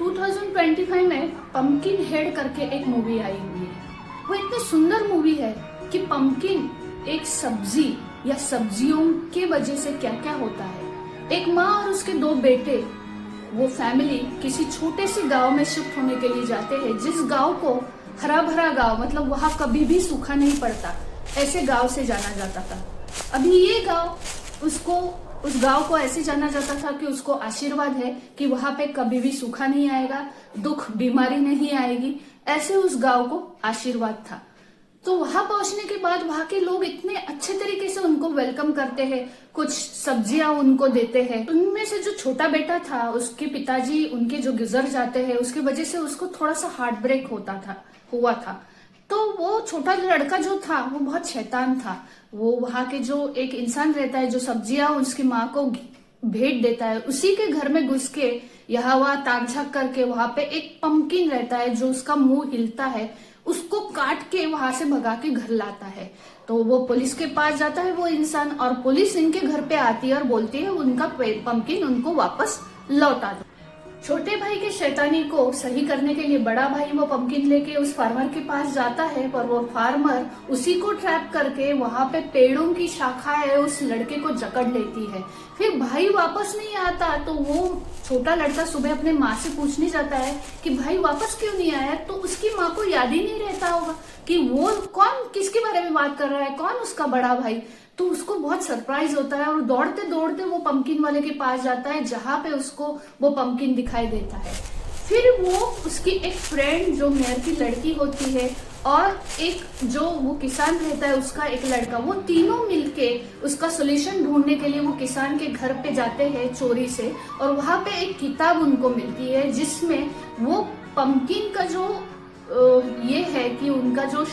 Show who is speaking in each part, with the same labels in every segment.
Speaker 1: 2025 में pumpkin head करके एक मूवी आई हुई है। वो इतनी सुंदर मूवी है कि पंपकिन एक सब्जी या सब्जियों के वजह से क्या क्या होता है। एक माँ और उसके दो बेटे, वो फैमिली किसी छोटे से गांव में शिफ्ट होने के लिए जाते हैं, जिस गांव को हरा भरा गांव, मतलब वहां कभी भी सूखा नहीं पड़ता, ऐसे गांव से जाना जाता था। अभी ये गांव उस गांव को ऐसे जाना जाता था कि उसको आशीर्वाद है कि वहां पे कभी भी सूखा नहीं आएगा, दुख बीमारी नहीं आएगी, ऐसे उस गांव को आशीर्वाद था। तो वहां पहुंचने के बाद वहां के लोग इतने अच्छे तरीके से उनको वेलकम करते हैं, कुछ सब्जियां उनको देते हैं। उनमें से जो छोटा बेटा था, उसके पिताजी उनके जो गुजर जाते हैं, उसकी वजह से उसको थोड़ा सा हार्ट ब्रेक हुआ था। तो वो छोटा लड़का जो था वो बहुत शैतान था। वो वहां के जो एक इंसान रहता है जो सब्जियां उसकी माँ को भेंट देता है, उसी के घर में घुस के यहाँ वहां ताक झाक करके वहां पे एक पंपकिन रहता है जो उसका मुंह हिलता है, उसको काट के वहां से भगा के घर लाता है। तो वो पुलिस के पास जाता है वो इंसान, और पुलिस इनके घर पे आती है और बोलती है उनका पंपकिन उनको वापस लौटा दो। छोटे भाई के शैतानी को सही करने के लिए बड़ा भाई वो पंपकिन लेके उस फार्मर के पास जाता है, पर वो फार्मर उसी को ट्रैप करके वहां पे पेड़ों की शाखा है उस लड़के को जकड़ लेती है। फिर भाई वापस नहीं आता, तो वो छोटा लड़का सुबह अपने माँ से पूछने जाता है कि भाई वापस क्यों नहीं आया। तो उसकी माँ को याद ही नहीं रहता होगा कि वो कौन किसके बारे में बात कर रहा है, कौन उसका बड़ा भाई। तो उसको बहुत सरप्राइज होता है और दौड़ते दौड़ते वो पंपकिन वाले के पास जाता है जहां पे उसको वो पंपकिन दिखाई देता है। फिर वो उसकी एक फ्रेंड जो मेयर की लड़की होती है और एक जो वो किसान रहता है उसका एक लड़का, वो तीनों मिलके उसका सोल्यूशन ढूंढने के लिए वो किसान के घर पे जाते हैं चोरी से, और वहां पे एक किताब उनको मिलती है जिसमें वो पंपकिन का जो ये है कि उनका जो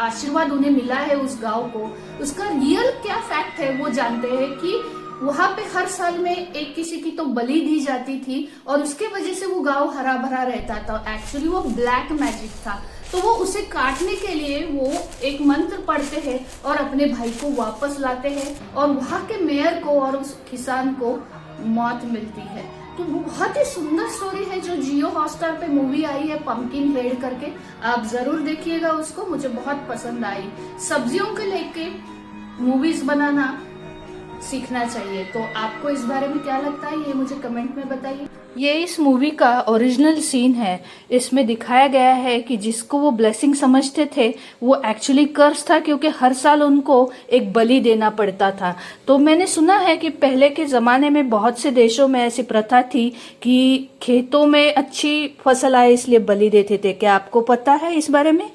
Speaker 1: आशीर्वाद उन्हें मिला है उस गांव को, उसका रियल क्या फैक्ट है वो जानते हैं कि वहां पे हर साल में एक किसी की तो बलि दी जाती थी और उसके वजह से वो गांव हरा भरा रहता था। एक्चुअली वो ब्लैक मैजिक था। तो वो उसे काटने के लिए वो एक मंत्र पढ़ते हैं और अपने भाई को वापस लाते हैं, और वहां के मेयर को और उस किसान को मौत मिलती है। तो बहुत ही सुंदर स्टोरी है जो जियो हॉटस्टार पे मूवी आई है पंपकिन हेड करके, आप जरूर देखिएगा उसको, मुझे बहुत पसंद आई। सब्जियों के लेके मूवीज बनाना सीखना चाहिए। तो आपको इस बारे में क्या लगता है ये मुझे कमेंट में बताइए। ये इस मूवी का ओरिजिनल सीन है। इसमें दिखाया गया है कि जिसको वो ब्लेसिंग समझते थे वो एक्चुअली कर्स था, क्योंकि हर साल उनको एक बलि देना पड़ता था। तो मैंने सुना है कि पहले के ज़माने में बहुत से देशों में ऐसी प्रथा थी कि खेतों में अच्छी फसल आए इसलिए बलि देते थे। क्या आपको पता है इस बारे में?